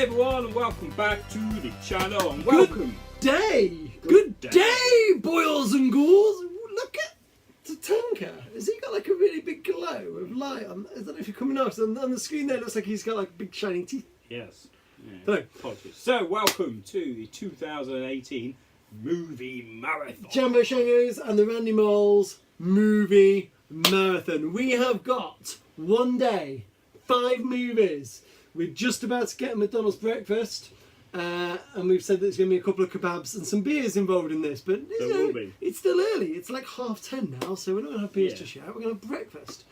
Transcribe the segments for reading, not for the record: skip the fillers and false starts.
everyone, and welcome back to the channel. And welcome. Good day, boils and ghouls. Look at Tatanka. Has he got like a really big glow of light on? I don't know if you're coming out on the screen. There, it looks like he's got like big shiny teeth. Yes. Yeah. Hello. Apologies. So, welcome to the 2018 movie marathon. Jambo Shangos and the Randy Moles movie marathon. We have got one day, 5 movies. We're just about to get a McDonald's breakfast, and we've said that there's going to be a couple of kebabs and some beers involved in this. But There will be. It's still early. It's like 10:30 now, so we're not going to have beers just yet. We're going to have breakfast.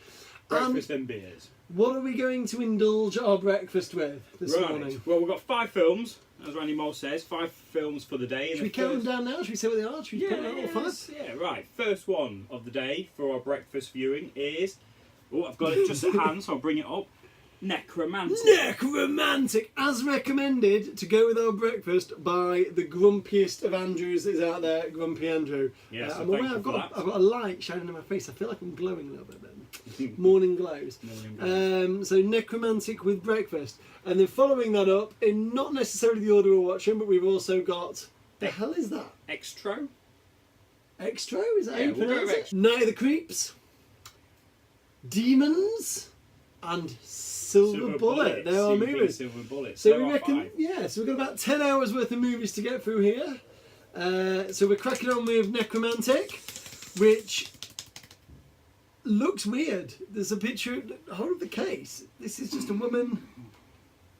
Breakfast and beers. What are we going to indulge our breakfast with this morning? Well, we've got 5 films, as Randy Mole says. 5 films for the day. Should we count them down now? Should we say what they are? Should we put them all 5? Yeah, right. First one of the day for our breakfast viewing is... Oh, I've got it just at hand, so I'll bring it up. Nekromantik. Nekromantik, as recommended to go with our breakfast by the grumpiest of Andrews that is out there, Grumpy Andrew. Yes, I'm aware I've got a light shining in my face. I feel like I'm glowing a little bit then. Morning glows. So Nekromantik with breakfast. And then following that up, in not necessarily the order we're watching, but we've also got... The hell is that? Xtro? Xtro? Is that how you we'll pronounce it? Night of the Creeps. Demons. And Silver Bullet. There are movies. Silver Bullet. So we reckon, so we've got about 10 hours worth of movies to get through here. So we're cracking on with Nekromantik, which looks weird. There's a picture, hold of the case. This is just a woman.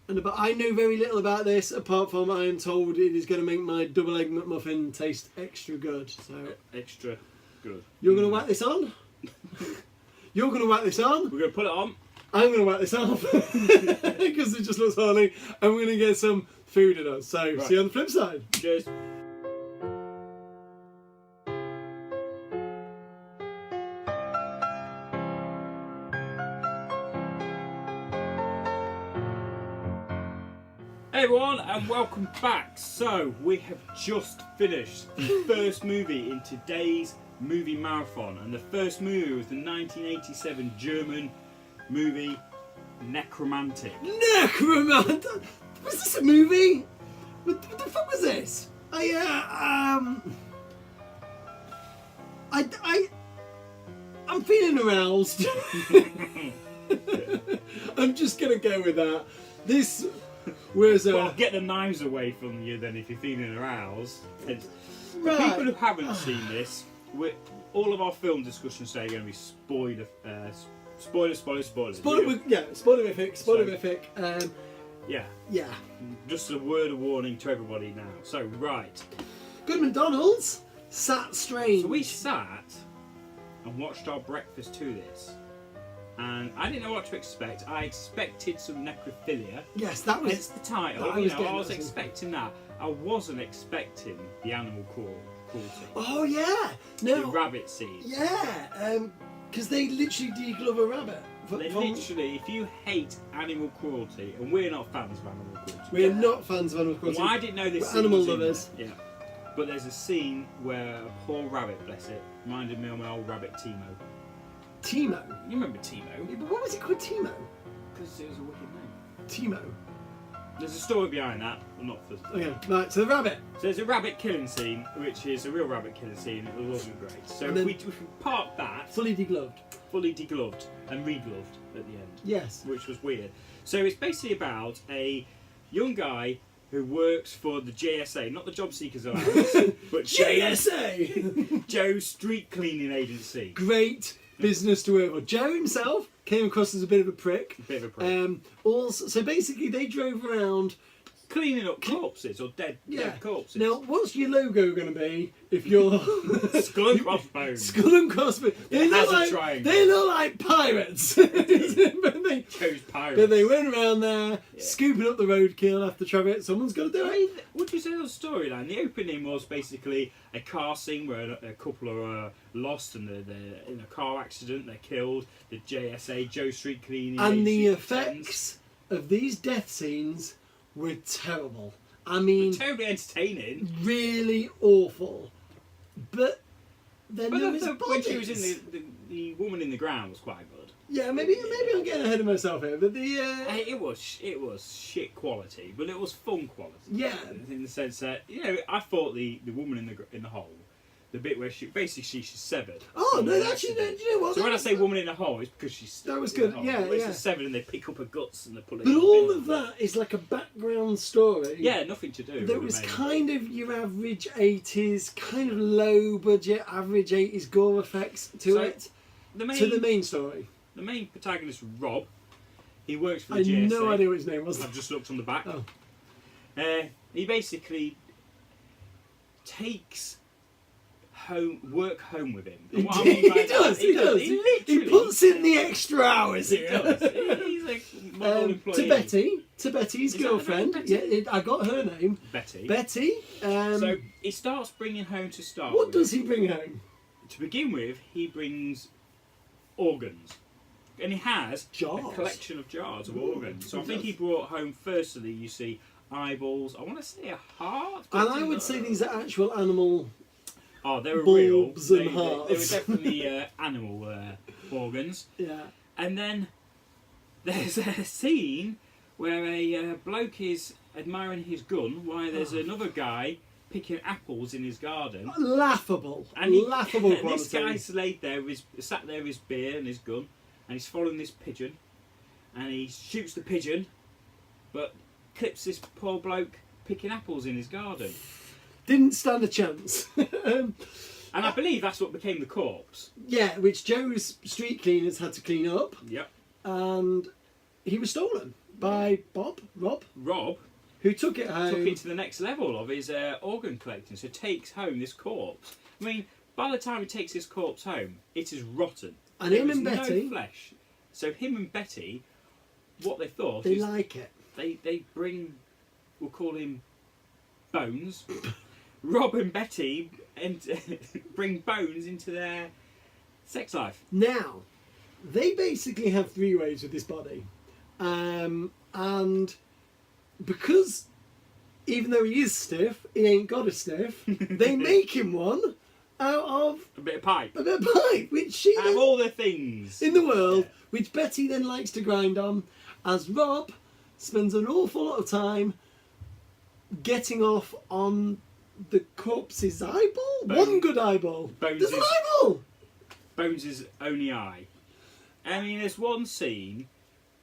I know very little about this, apart from I am told it is going to make my double egg McMuffin taste extra good. So extra good. You're going to whack this on? You're going to whack this on? We're going to put it on. I'm going to whack this off because it just looks horny, and we're going to get some food in us. So, see you on the flip side. Cheers. Hey everyone, and welcome back. So, we have just finished the first movie in today's movie marathon, and the first movie was the 1987 German movie Nekromantik. Nekromantik? Was this a movie? What the fuck was this? I'm feeling aroused. I'm just gonna go with that. This was well, get the knives away from you then if you're feeling aroused. For people who haven't seen this, all of our film discussions today are going to be spoilerific. Yeah. Just a word of warning to everybody now. So, right. Good McDonald's. Sat strange. So we sat and watched our breakfast to this. And I didn't know what to expect. I expected some necrophilia. Yes, that was... It's the title. I was expecting that. I wasn't expecting the animal cruelty. Oh, yeah. No. The rabbit scene. Yeah. Because they literally deglove a rabbit. Literally, if you hate animal cruelty, and we're not fans of animal cruelty. We're not fans of animal cruelty. Well, I didn't know this. We're animal lovers. Yeah. But there's a scene where a poor rabbit, bless it, reminded me of my old rabbit Timo. Timo? You remember Timo? Yeah, but what was it called, Timo? Because it was a wicked name. Timo. There's a story behind that, but not for... Okay, right, so the rabbit. So there's a rabbit killing scene, which is a real rabbit killing scene. It wasn't great. So if we park that... Fully degloved. Fully degloved and regloved at the end. Yes. Which was weird. So it's basically about a young guy who works for the JSA, not the Job Seekers Allowance, but JSA! Joe's Street Cleaning Agency. Great business to work for. Joe himself came across as a bit of a prick. Also, so basically they drove around cleaning up corpses or dead corpses. Now, what's your logo going to be if you're skull and crossbones? Skull and crossbones. They look like pirates. But they went around there scooping up the roadkill after traffic. Someone's got to do it. Would you say the storyline? The opening was basically a car scene where a couple are lost and they're in a car accident. They're killed. The JSA, Joe Street Cleaning, and the effects of these death scenes were terrible. I mean, terribly entertaining. Really awful. But then there was when she was in the woman in the ground was quite good. Yeah, maybe I'm getting ahead of myself here, but It was shit quality, but it was fun quality. Yeah. In the sense that I thought the woman in the hole, the bit where she's severed. Oh no, actually, no, do you know what? So when I say woman in a hole, it's because she's that was good. Yeah, It's yeah. severed and they pick up her guts and they pull it. But all of that is like a background story. Yeah, nothing to do. That was kind of your average 80s, kind of low budget, average 80s gore effects to it. To the main story. The main protagonist, Rob, he works for the I GSA. had no idea what his name was. I've just looked on the back. Oh. He basically takes work home with him. And what I mean by He does. He literally puts in the extra hours he here. does. He's like model employee. To Betty's Is that girlfriend. Betty? Yeah, I got her name. Betty. So So he starts bringing home to start what with. does he bring home? To begin with, he brings organs. And he has Jars. a collection of jars of organs. So I think he brought home, firstly, you see eyeballs. I want to say a heart. And I would say these are actual animal. Oh, they were real. bulbs and They were hearts. definitely animal organs. Yeah. And then there's a scene where a bloke is admiring his gun while there's another guy picking apples in his garden. Laughable. And Laughable and quality. this guy's sat there with his beer and his gun, and he's following this pigeon, and he shoots the pigeon, but clips this poor bloke picking apples in his garden. Didn't stand a chance. And I believe that's what became the corpse. Yeah, which Joe's street cleaners had to clean up, Yep. and he was stolen by Rob, Rob who took it home. took it to the next level of his organ collecting, so takes home this corpse. I mean, by the time he takes this corpse home, it is rotten. And There him is and Betty, no flesh. So him and Betty, what they thought they is like it. they bring, we'll call him Bones. Rob and Betty bring Bones into their sex life. Now, they basically have 3 ways with this body. And because even though he is stiff, he ain't got a stiff, they make him one out of A bit of pipe. a bit of pipe, which she Out of all the things. in the world, Yeah. which Betty then likes to grind on, as Rob spends an awful lot of time getting off on the corpse's eyeball. One good eyeball. Bones There's an is- eyeball. Bones' only eye. I mean, there's one scene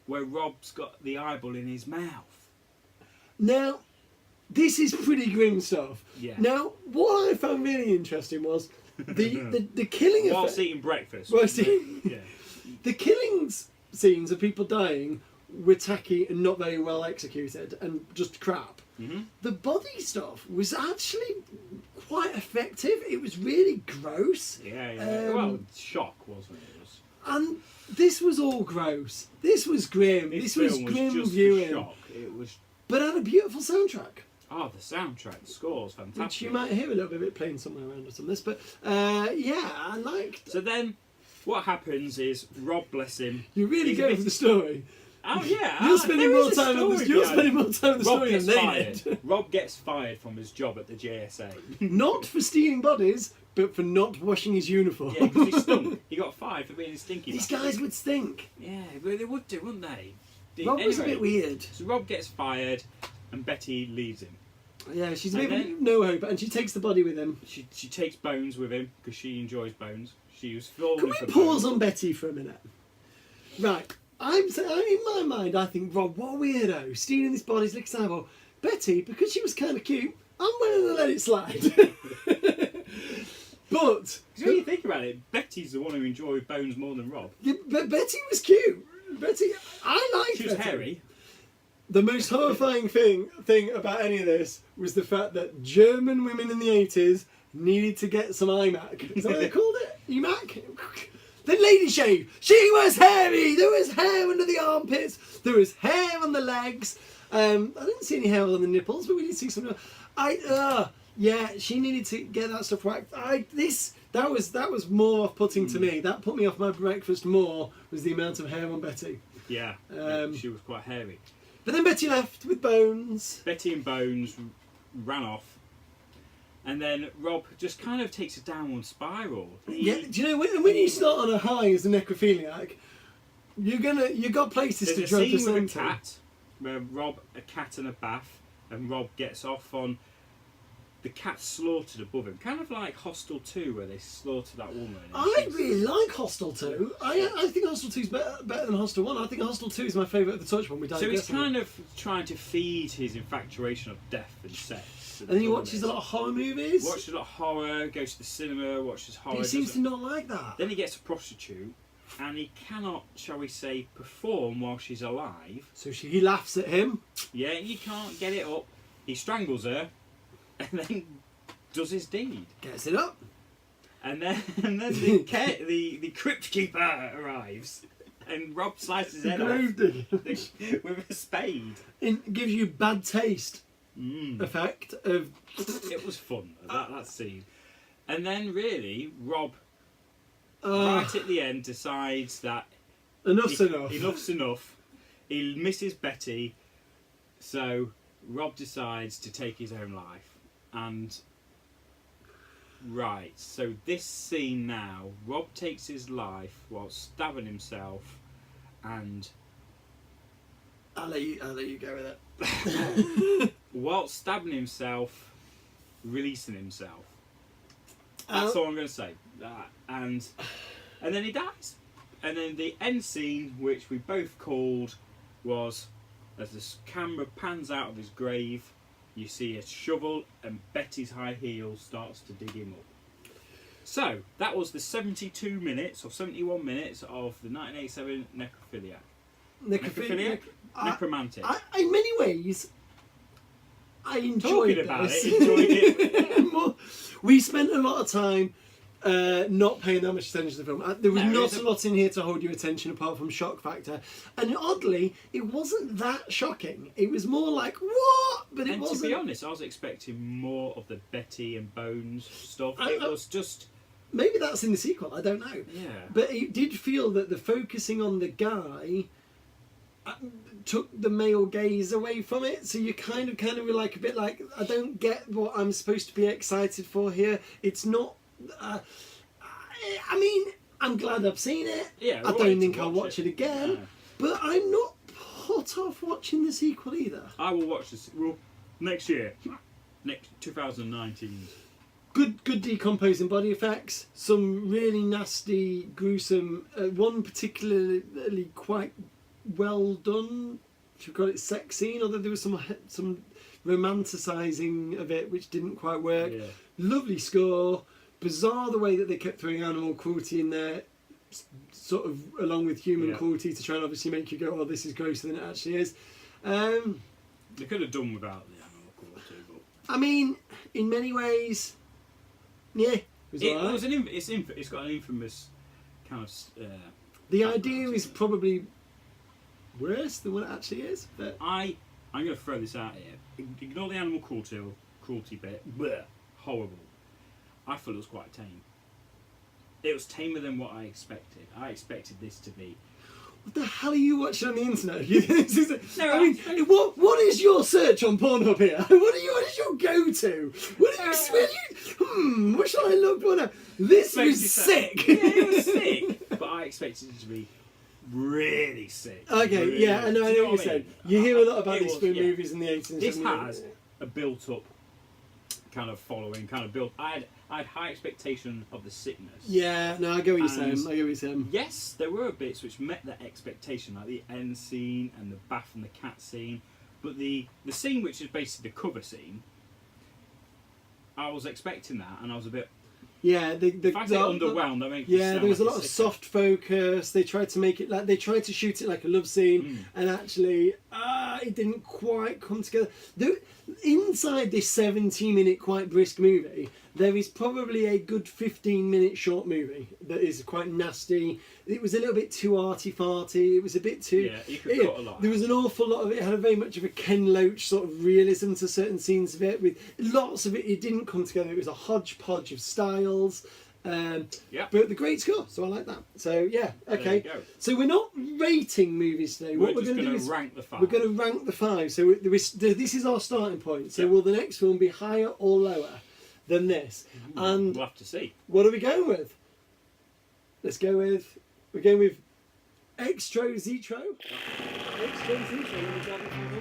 where Rob's got the eyeball in his mouth. Now, this is pretty grim stuff. Yeah. Now, what I found really interesting was the killing of Whilst eating breakfast. Whilst eating- Yeah. the killings scenes of people dying were tacky and not very well executed and just crap. Mm-hmm. The body stuff was actually quite effective. It was really gross. Yeah. Well, shock, wasn't it? It was, And this was all gross. This was grim. This was film grim just for viewing. shock. It was. But had a beautiful soundtrack, Oh, the soundtrack, the score's fantastic. which you might hear a little bit of it playing somewhere around us on this. But yeah, I liked. So then, what happens is Rob, bless him. You really he's a go bit- for the story. Oh yeah, You're spending there more is a time on story this. You're behind spending it. more time on the Rob story gets than they fired. did. Rob gets fired from his job at the JSA. Not for stealing bodies, but for not washing his uniform. Yeah, because he stunk. He got fired for being a stinky. These bastard. guys would stink. Yeah, well, they would do, wouldn't they? Rob was a Anyway, bit weird. So Rob gets fired, and Betty leaves him. Yeah, she's a And bit of then- no hope, and she takes the body with him. She takes Bones with him because she enjoys Bones. She was falling Can we for pause Bones. on Betty for a minute? Right, in my mind, I think Rob, what a weirdo, stealing this body's licks eyeball. Betty, because she was kind of cute, I'm willing to let it slide. But 'Cause when you think about it, Betty's the one who enjoyed Bones more than Rob. Betty was cute. Betty, I liked She was Betty. hairy. The most horrifying thing about any of this was the fact that German women in the 80s needed to get some iMac. Is that what they called it? EMAC? The lady shave. She was hairy. There was hair under the armpits. There was hair on the legs. I didn't see any hair on the nipples, but we did see some. Yeah, she needed to get that stuff right. That was more off-putting to me. That put me off my breakfast more. Was the amount of hair on Betty. Yeah, she was quite hairy. But then Betty left with Bones. Betty and Bones ran off, And then Rob just kind of takes a downward spiral. Yeah, do you know when you start on a high as a necrophiliac, you got places There's to a drop the scene with a to. cat where a cat and a bath, and Rob gets off on the cat slaughtered above him, kind of like Hostel 2, where they slaughtered that woman. I really like Hostel 2. I think Hostel 2 is better than Hostel 1. I think Hostel 2 is my favourite of the Touch one. So he's kind of trying to feed his infatuation of death and sex. And then he watches a lot of horror movies. Watches a lot of horror, goes to the cinema, watches horror. He seems to not like that. Then he gets a prostitute, and he cannot, shall we say, perform while she's alive. So he laughs at him. Yeah, he can't get it up. He strangles her, and then does his deed. Gets it up. And then the crypt keeper arrives, and Rob slices his head off with a spade. It gives you bad taste effect of. It was fun, that scene. And then really, Rob, right at the end, decides that Enough's enough. Enough's enough. He misses Betty, so Rob decides to take his own life. And right, so this scene now, Rob takes his life while stabbing himself, and I'll let you go with it. while stabbing himself, releasing himself. That's all I'm going to say. And then he dies. And then the end scene, which we both called, was as the camera pans out of his grave, you see a shovel and Betty's high heel starts to dig him up. So, that was the 72 minutes or 71 minutes of the 1987 Necrophiliac. Necromantic. In many ways, I enjoyed Talking about it, enjoyed it. We spent a lot of time not paying that much attention to the film. There was not a lot in here to hold your attention apart from shock factor. And oddly, it wasn't that shocking. It was more like, what? But it wasn't. To be honest, I was expecting more of the Betty and Bones stuff. It was just... Maybe that's in the sequel, I don't know. Yeah. But it did feel that the focusing on the guy took the male gaze away from it, so you kind of were like a bit like, I don't get what I'm supposed to be excited for here. It's not. I mean, I'm glad I've seen it. Yeah, I don't think I'll watch it again. No. But I'm not put off watching the sequel either. I will watch this. Well, next year, next 2019. Good decomposing body effects. Some really nasty, gruesome. One particularly quite well done. You've got it sex scene, although there was some romanticising of it which didn't quite work. Yeah. Lovely score. Bizarre the way that they kept throwing animal cruelty in there, sort of along with human cruelty to try and obviously make you go, oh, this is grosser than it actually is. They could have done without the animal cruelty, but... I mean, in many ways, yeah. It's got an infamous kind of... the idea is probably worse than what it actually is. But I'm going to throw this out here. Ignore the animal cruelty bit. Blech, horrible. I thought it was quite tame. It was tamer than what I expected. I expected this to be... What the hell are you watching on the internet? What is your search on Pornhub here? What is your go-to? What shall I look for now? This was sick. Yeah, it was sick. But I expected it to be really sick. Okay, really, I know what you're saying. You hear a lot about these spoon movies in the 80s and 70s. This has a built-up kind of following, I had high expectation of the sickness. Yeah, no, I get what you're saying. Yes, there were bits which met that expectation, like the end scene and the bath and the cat scene. But the scene which is basically the cover scene, I was expecting that, and I was a bit... Yeah, if I say underwhelmed, that makes there was a lot of soft focus. They tried to make it like they tried to shoot it like a love scene, and actually, it didn't quite come together. Inside this 70-minute quite brisk movie, there is probably a good 15-minute short movie that is quite nasty. It was a little bit too arty-farty. It was a bit too... Yeah, you could cut a lot. There was an awful lot of it. It had very much of a Ken Loach sort of realism to certain scenes of it. With lots of it, it didn't come together. It was a hodgepodge of styles. But the great score, so I like that. So yeah, okay. So we're not rating movies today. What we're going to do is rank the 5. We're going to rank the 5. So this is our starting point. So will the next film be higher or lower? than this. And We'll have to see. what are we going with? We're going with Xtro Xtro. Xtro Xtro.